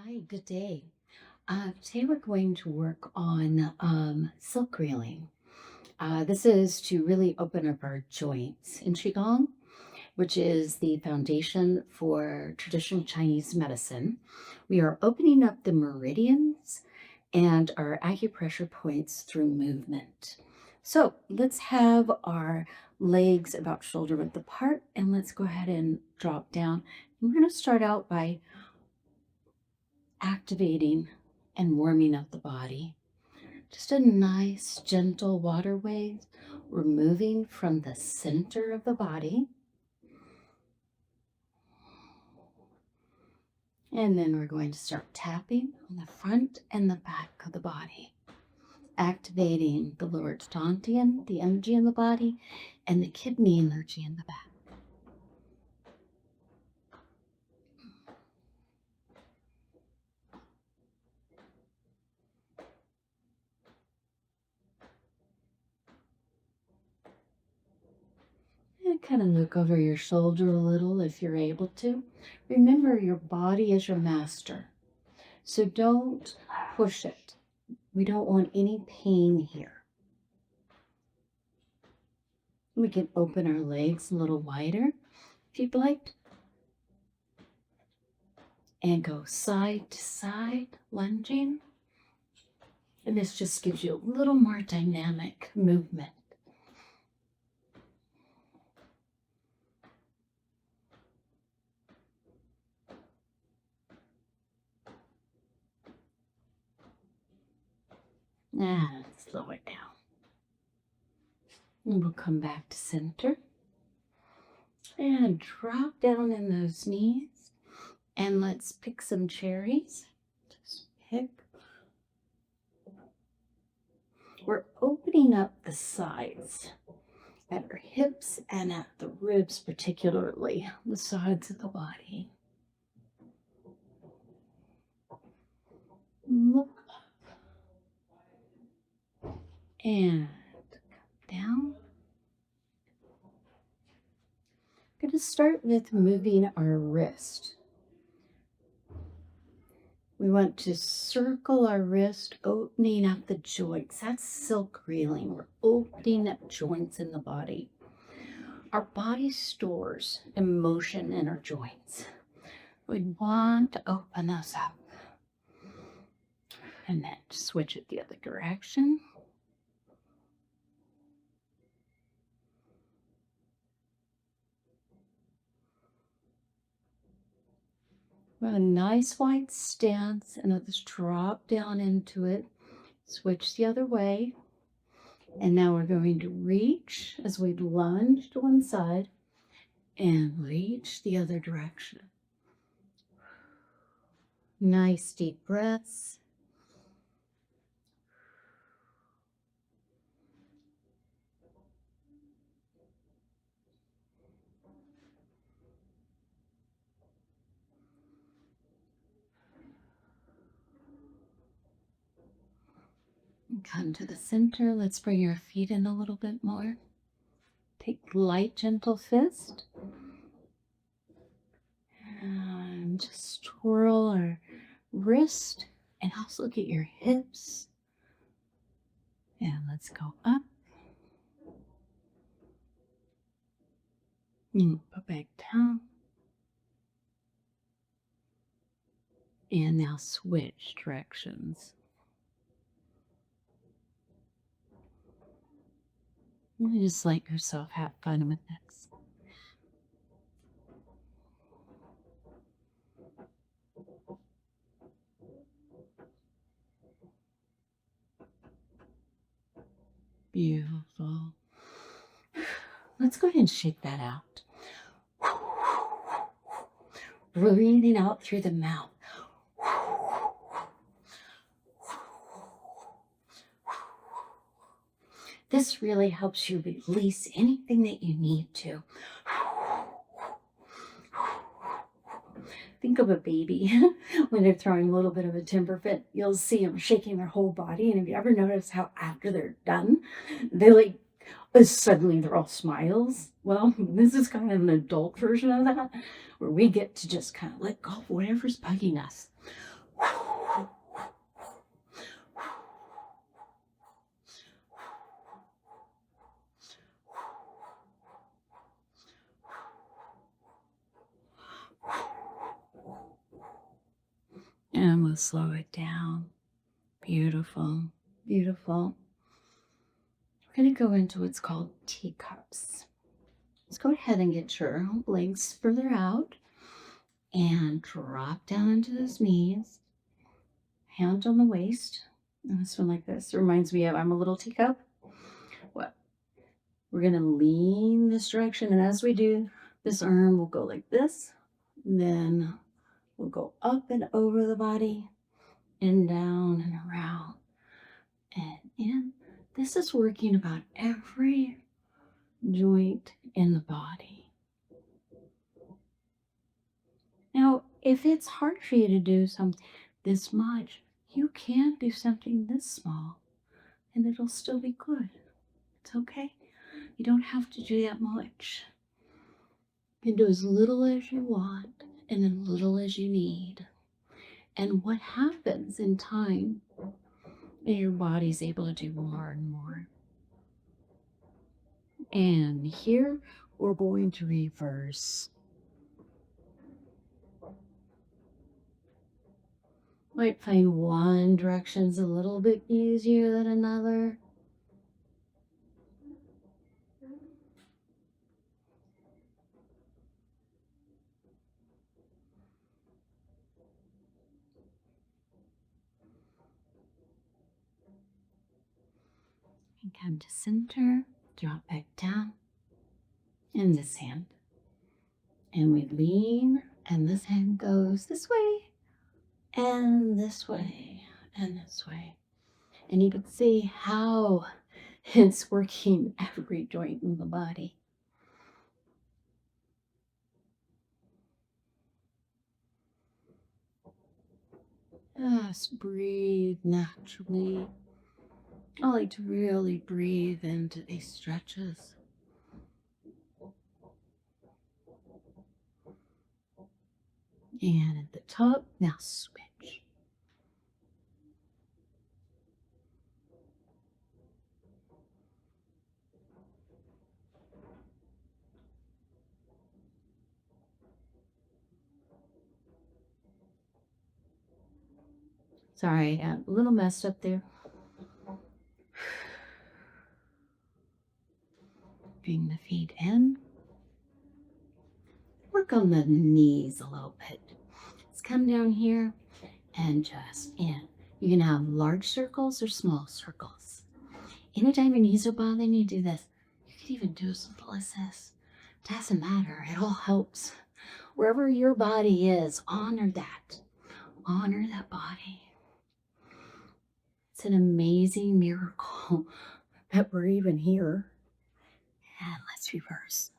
Hi, good day. Today we're going to work on silk reeling. This is to really open up our joints in Qigong, which is the foundation for traditional Chinese medicine. We are opening up the meridians and our acupressure points through movement. So let's have our legs about shoulder width apart and let's go ahead and drop down. We're going to start out by activating and warming up the body. Just a nice, gentle waterway. We're moving from the center of the body. And then we're going to start tapping on the front and the back of the body, activating the lower dantian, the energy in the body, and the kidney energy in the back. And kind of look over your shoulder a little if you're able to. Remember, your body is your master. So don't push it. We don't want any pain here. We can open our legs a little wider if you'd like. And go side to side, lunging. And this just gives you a little more dynamic movement. And slow it down. And we'll come back to center. And drop down in those knees. And let's pick some cherries. Just pick. We're opening up the sides at our hips and at the ribs, particularly the sides of the body. Look up and come down. I'm going to start with moving our wrist. We want to circle our wrist, opening up the joints. That's silk reeling. We're opening up joints in the body. Our body stores emotion in our joints. We want to open those up. And then switch it the other direction. We have a nice wide stance, and let's drop down into it. Switch the other way. And now we're going to reach as we lunge to one side and reach the other direction. Nice deep breaths. Come to the center. Let's bring your feet in a little bit more. Take light, gentle fist. And just twirl our wrist and also get your hips. And let's go up. And put back down. And now switch directions. Just let yourself have fun with this. Beautiful. Let's go ahead and shake that out. Breathing out through the mouth. This really helps you release anything that you need to. Think of a baby when they're throwing a little bit of a temper fit. You'll see them shaking their whole body. And have you ever noticed how after they're done, they suddenly they're all smiles? Well, this is kind of an adult version of that, where we get to just kind of let go of whatever's bugging us. And we'll slow it down. Beautiful, beautiful. We're going to go into what's called teacups. Let's go ahead and get your legs further out and drop down into those knees. Hand on the waist. And this one like this. It reminds me of I'm a little teacup. Well, we're going to lean this direction. And as we do, this arm will go like this. Then we'll go up and over the body and down and around and in. This is working about every joint in the body. Now, if it's hard for you to do something this much, you can do something this small and it'll still be good. It's okay. You don't have to do that much. You can do as little as you want and as little as you need. And what happens in time, your body's able to do more and more. And here we're going to reverse. Might find one direction's a little bit easier than another. And come to center, drop back down in this hand. And we lean, and this hand goes this way, and this way, and this way. And you can see how it's working every joint in the body. Just breathe naturally. I like to really breathe into these stretches. And at the top, now switch. Sorry, I got a little messed up there. Bring the feet in. Work on the knees a little bit. Let's come down here and just in. You can have large circles or small circles. Anytime your knees are bothering you, do this. You could even do as little as this. Doesn't matter. It all helps. Wherever your body is, honor that. Honor that body. It's an amazing miracle that we're even here. And let's reverse.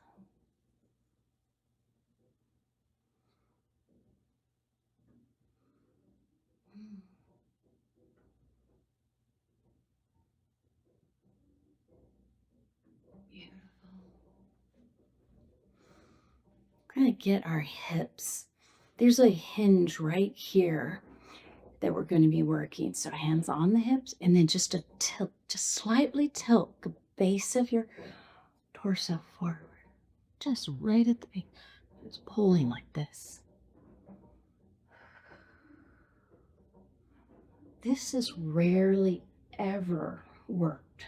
Beautiful. We're going to get our hips. There's a hinge right here that we're going to be working. So hands on the hips and then just a tilt, just slightly tilt the base of your torso forward. Just right at the base. Just pulling like this. This is rarely ever worked.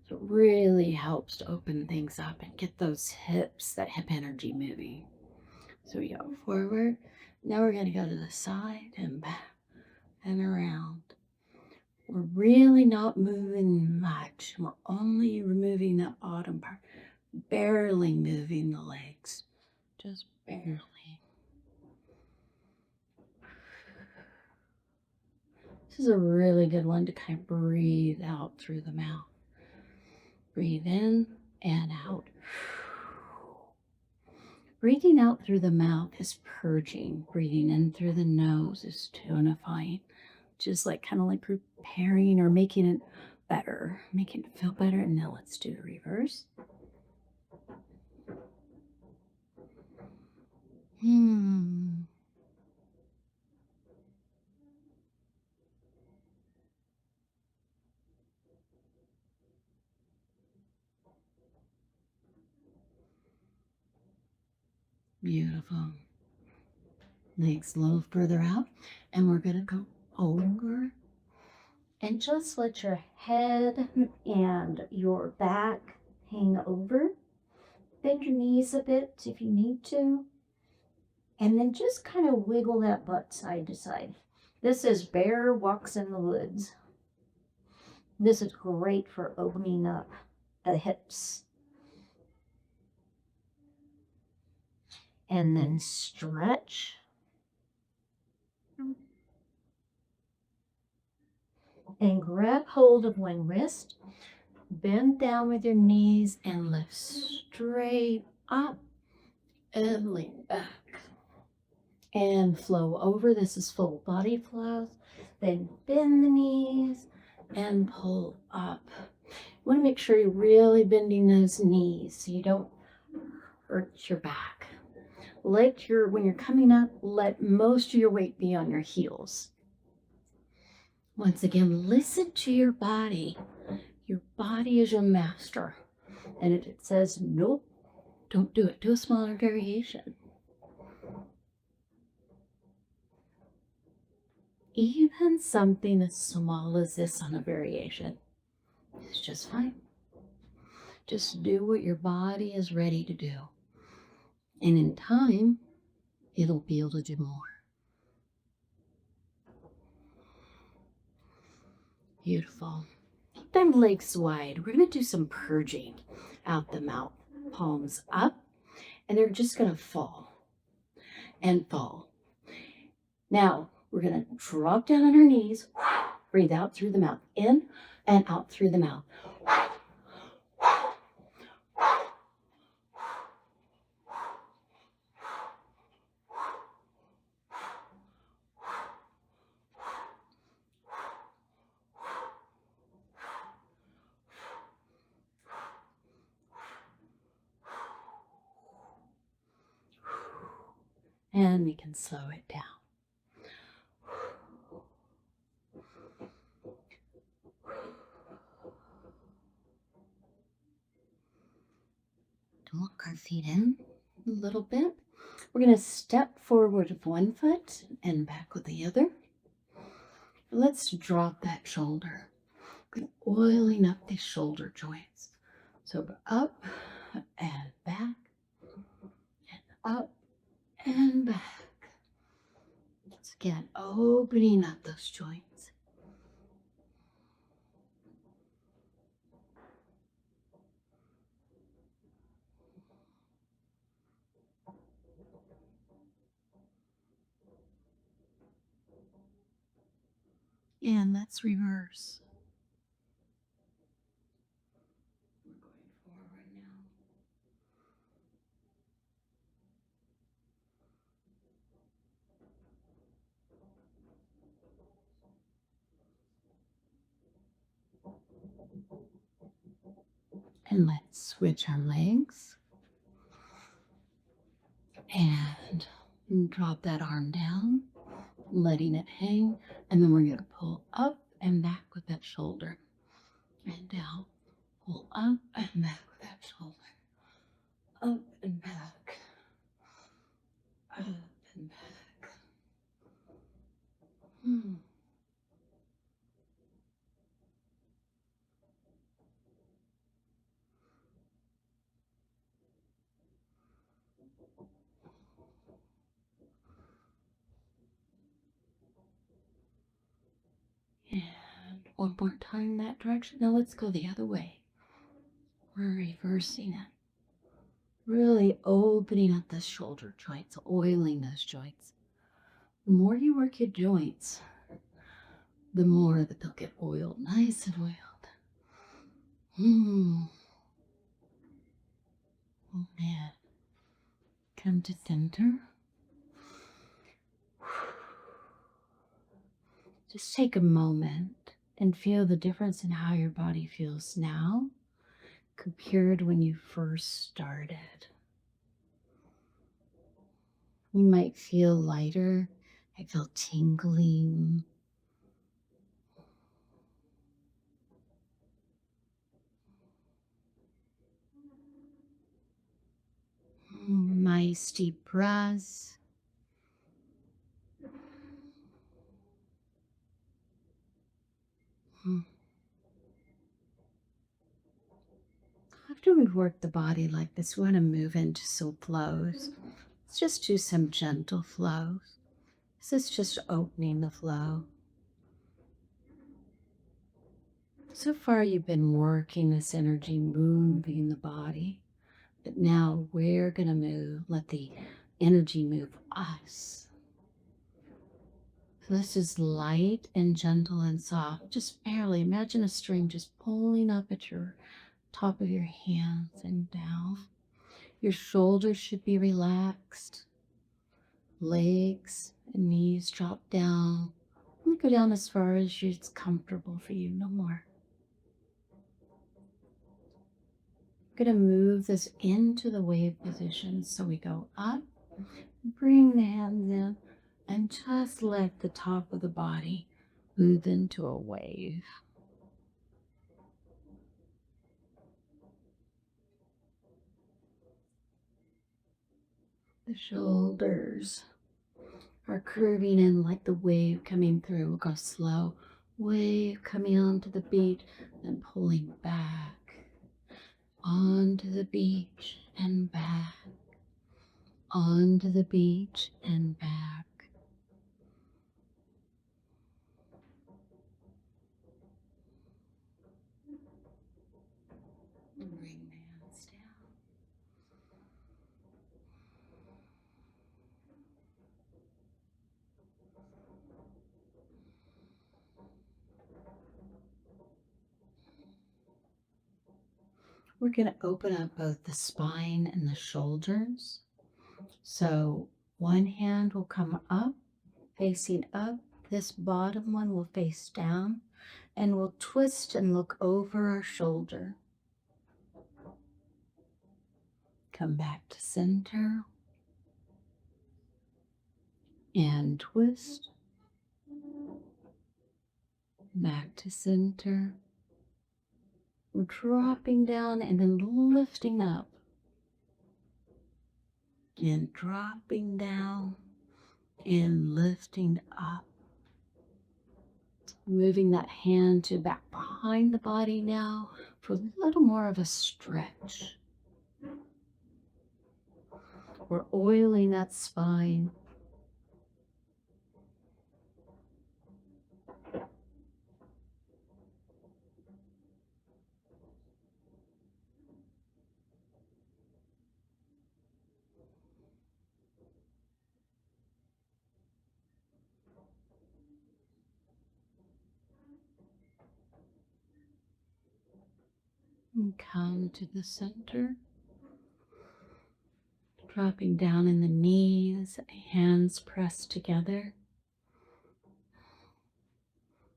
So it really helps to open things up and get those hips, that hip energy moving. So we go forward. Now we're going to go to the side and back and around. We're really not moving much. We're only removing the bottom part. Barely moving the legs. Just barely. This is a really good one to kind of breathe out through the mouth. Breathe in and out. Breathing out through the mouth is purging. Breathing in through the nose is tonifying. Just like kind of like preparing or making it better, making it feel better. And now let's do the reverse. Beautiful. Legs a little further out. And we're going to go over and just let your head and your back hang over. Bend your knees a bit if you need to. And then just kind of wiggle that butt side to side. This is Bear Walks in the Woods. This is great for opening up the hips. And then stretch. And grab hold of one wrist. Bend down with your knees and lift straight up and lean back. And flow over. This is full body flow. Then bend the knees and pull up. You want to make sure you're really bending those knees so you don't hurt your back. When you're coming up, let most of your weight be on your heels. Once again, listen to your body. Your body is your master. And if it says, nope, don't do it. Do a smaller variation. Even something as small as this on a variation is just fine. Just do what your body is ready to do. And in time, it'll be able to do more. Beautiful. Keep them legs wide. We're going to do some purging out the mouth. Palms up, and they're just going to fall and fall. Now, we're going to drop down on our knees. Breathe out through the mouth. In and out through the mouth. And we can slow it down. Lock our feet in a little bit. We're going to step forward with one foot and back with the other. Let's drop that shoulder. Oiling up these shoulder joints. So up and back and up and back. Once again, opening up those joints. And let's reverse. We're going forward now. And let's switch our legs. And drop that arm down, letting it hang. And then we're going to pull up and back with that shoulder. And down. Pull up and back with that shoulder. Up and back. Up and back. And one more time that direction. Now let's go the other way. We're reversing it. Really opening up the shoulder joints, oiling those joints. The more you work your joints, the more that they'll get oiled, nice and oiled. Oh man. Come to center. Just take a moment and feel the difference in how your body feels now compared when you first started. You might feel lighter. I feel tingling. Nice deep breaths. Mm. After we've worked the body like this, we want to move into some flows. Let's just do some gentle flows. This is just opening the flow. So far, you've been working this energy, moving the body. But now we're going to move, let the energy move us. So this is light and gentle and soft, just barely. Imagine a string just pulling up at your top of your hands and down. Your shoulders should be relaxed. Legs and knees drop down. And go down as far as it's comfortable for you, no more. We're going to move this into the wave position. So we go up, bring the hands in, and just let the top of the body move into a wave. The shoulders are curving in like the wave coming through. We'll go slow. Wave coming onto the beach and pulling back onto the beach and back, onto the beach and back. And bring the hands down. We're going to open up both the spine and the shoulders. So one hand will come up, facing up. This bottom one will face down, and we'll twist and look over our shoulder. Come back to center and twist. Back to center. We're dropping down and then lifting up. And dropping down and lifting up. Moving that hand to back behind the body now for a little more of a stretch. We're oiling that spine. And come to the center. Dropping down in the knees, hands pressed together.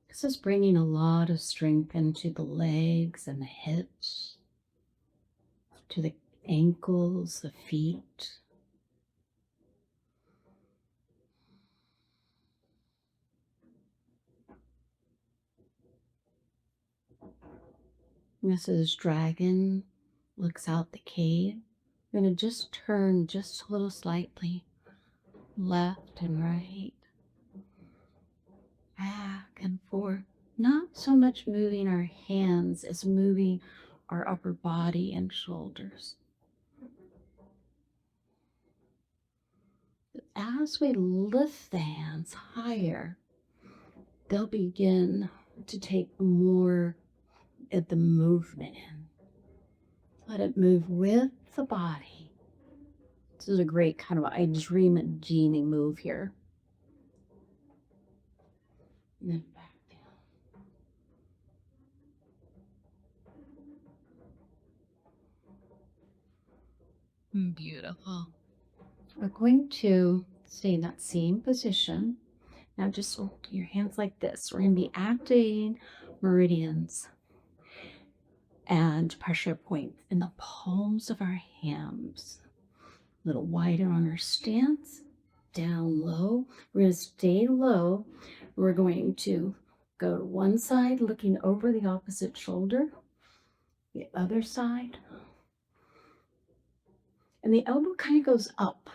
This is bringing a lot of strength into the legs and the hips, to the ankles, the feet. This is dragon, looks out the cave. I'm going to just turn just a little slightly, left and right, back and forth. Not so much moving our hands as moving our upper body and shoulders. As we lift the hands higher, they'll begin to take more of the movement in. Let it move with the body. This is a great kind of I dream it genie move here. And then back down. Beautiful. We're going to stay in that same position. Now just hold your hands like this. We're going to be activating meridians and pressure points in the palms of our hands. A little wider on our stance, down low. We're going to stay low. We're going to go to one side, looking over the opposite shoulder, the other side, and the elbow kind of goes up.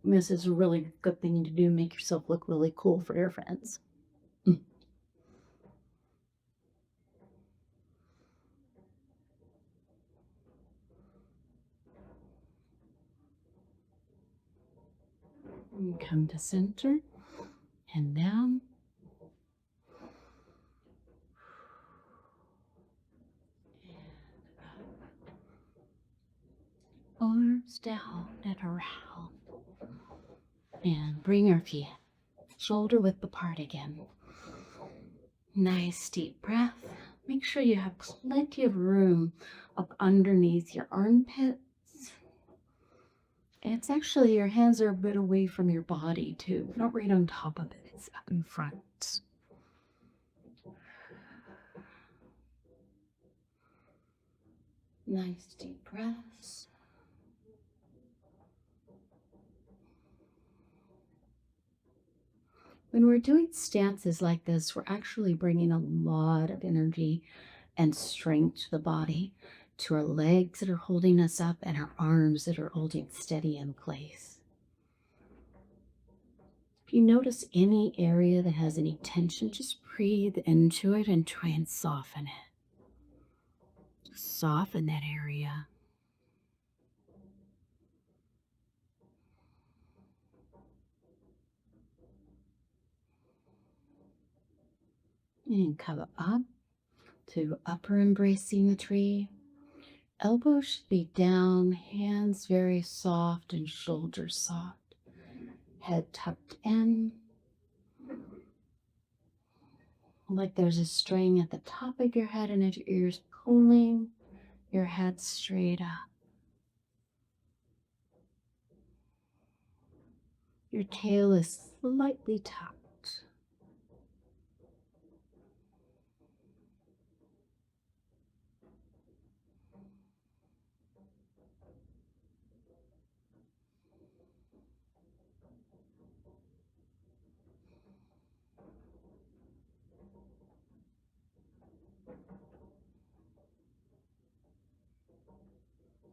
This is a really good thing to do. Make yourself look really cool for your friends. Mm. And come to center and down. Arms down and around. And bring your feet shoulder width apart again. Nice deep breath. Make sure you have plenty of room up underneath your armpits. It's actually, your hands are a bit away from your body too, not right on top of it, it's up in front. Nice deep breaths. When we're doing stances like this, we're actually bringing a lot of energy and strength to the body, to our legs that are holding us up and our arms that are holding steady in place. If you notice any area that has any tension, just breathe into it and try and soften it. Soften that area. And come up to upper embracing the tree. Elbows should be down, hands very soft and shoulders soft. Head tucked in, like there's a string at the top of your head, and as your ears pulling your head straight up. Your tail is slightly tucked.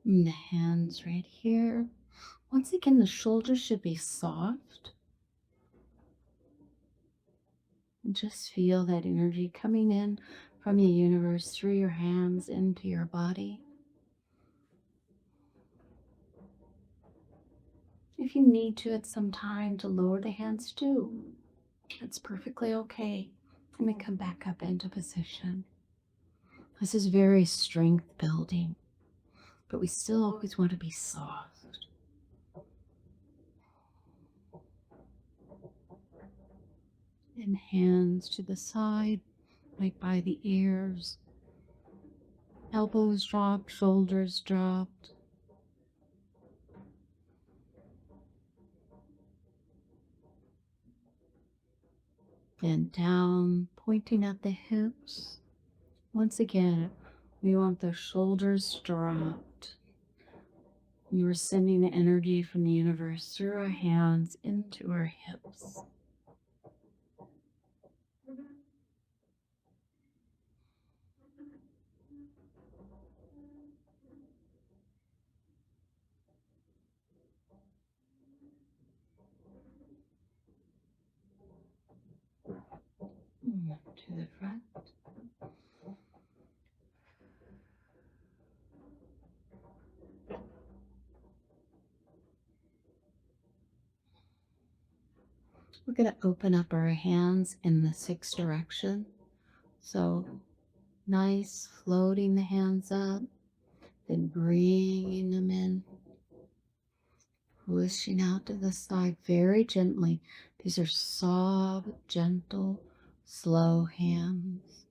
And the hands right here. Once again, the shoulders should be soft. And just feel that energy coming in from the universe through your hands into your body. If you need to at some time to lower the hands too, that's perfectly okay. And then come back up into position. This is very strength building, but we still always want to be soft. And hands to the side, right by the ears. Elbows dropped, shoulders dropped. And down, pointing at the hips. Once again, we want the shoulders dropped. We are sending the energy from the universe through our hands into our hips. To the front. We're going to open up our hands in the 6 direction. So nice, floating the hands up, then bringing them in, pushing out to the side very gently. These are soft, gentle, slow hands.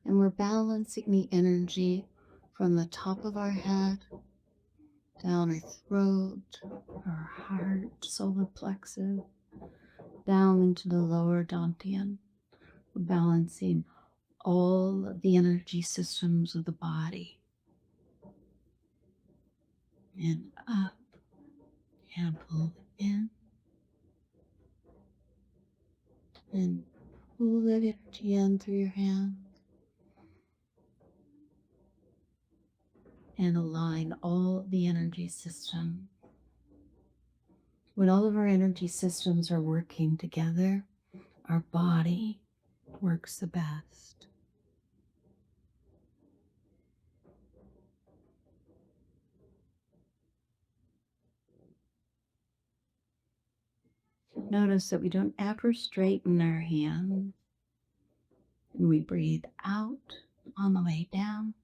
And we're balancing the energy from the top of our head, down our throat, our heart, solar plexus, down into the lower dantian. We're balancing all of the energy systems of the body. And up, and pull in, and pull that energy in through your hands. And align all the energy system. When all of our energy systems are working together, our body works the best. Notice that we don't ever straighten our hands. And we breathe out on the way down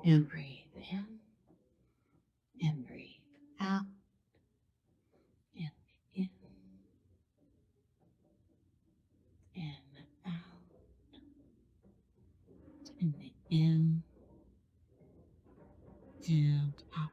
and breathe in and breathe out and in and out and in and out.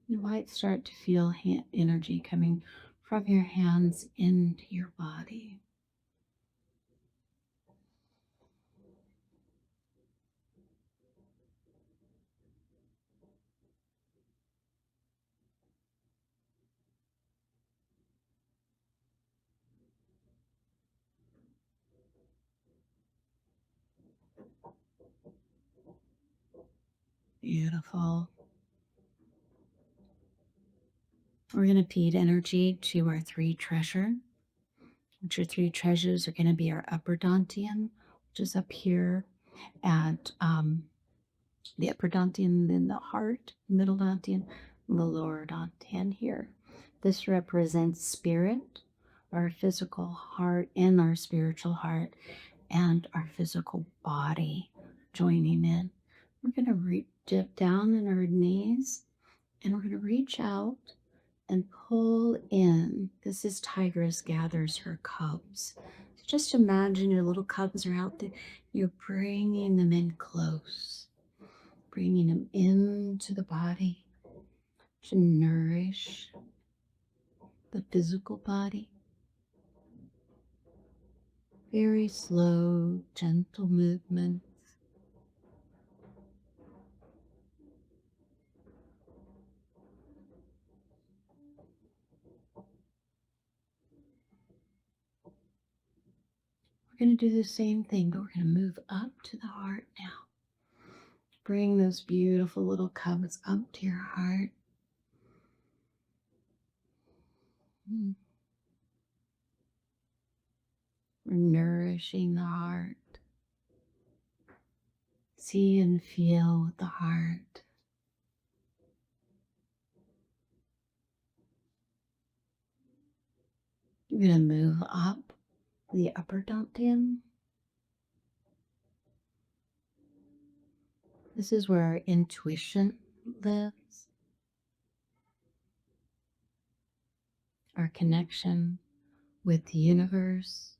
You might start to feel energy coming from your hands into your body. Beautiful. We're going to feed energy to our three treasure, which our three treasures are going to be our upper dantian, which is up here at the upper dantian, then the heart, middle dantian, and the lower dantian here. This represents spirit, our physical heart, and our spiritual heart, and our physical body joining in. We're going to dip down in our knees, and we're going to reach out and pull in. This is Tigress gathers her cubs. So just imagine your little cubs are out there. You're bringing them in close, bringing them into the body to nourish the physical body. Very slow, gentle movements. We're going to do the same thing, but we're going to move up to the heart now. Bring those beautiful little cubs up to your heart. We're nourishing the heart. See and feel with the heart. You're going to move up the upper dantian. This is where our intuition lives, our connection with the universe,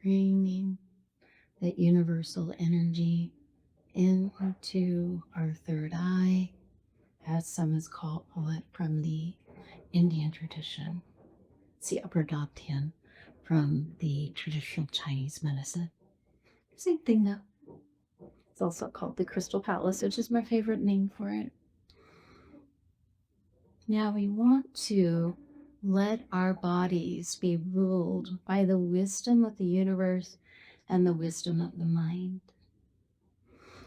bringing that universal energy into our third eye, as some is called it from the Indian tradition. It's the upper dantian from the traditional Chinese medicine. Same thing though. It's also called the Crystal Palace, which is my favorite name for it. Now we want to let our bodies be ruled by the wisdom of the universe and the wisdom of the mind.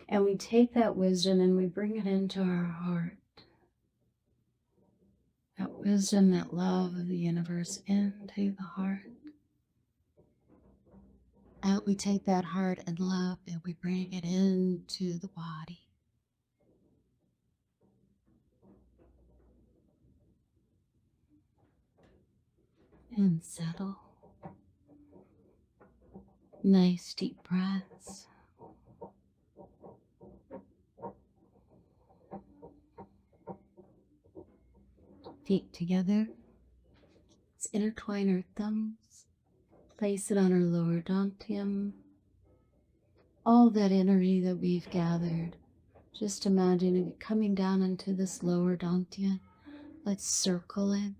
And we take that wisdom and we bring it into our heart. That wisdom, that love of the universe into the heart. And we take that heart and love and we bring it into the body. And settle. Nice deep breaths. Feet together. Let's intertwine our thumbs. Place it on our lower dantian. All that energy that we've gathered, just imagine it coming down into this lower dantian. Let's circle it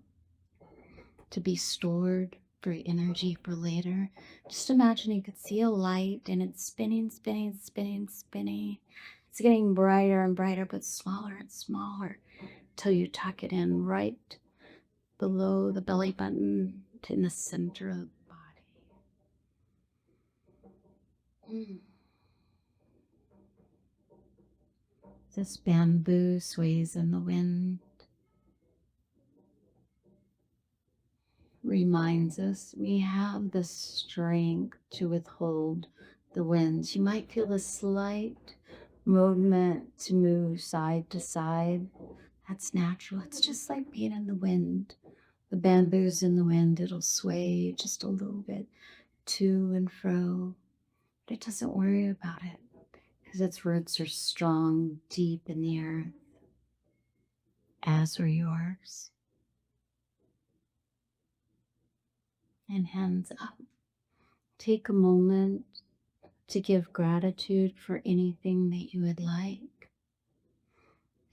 to be stored for energy for later. Just imagine you could see a light and it's spinning, spinning, spinning, spinning. It's getting brighter and brighter, but smaller and smaller till you tuck it in right below the belly button to in the center of the body. Mm. This bamboo sways in the wind, reminds us we have the strength to withhold the winds. You might feel a slight movement to move side to side. That's natural. It's just like being in the wind. The bamboo's in the wind, it'll sway just a little bit to and fro, but it doesn't worry about it because its roots are strong, deep in the earth, as are yours. And hands up. Take a moment to give gratitude for anything that you would like.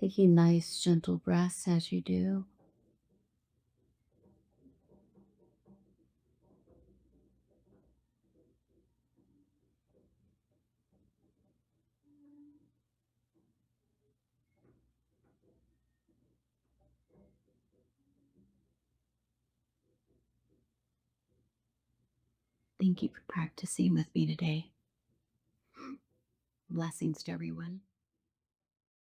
Taking nice, gentle breaths as you do. Thank you for practicing with me today. Blessings to everyone.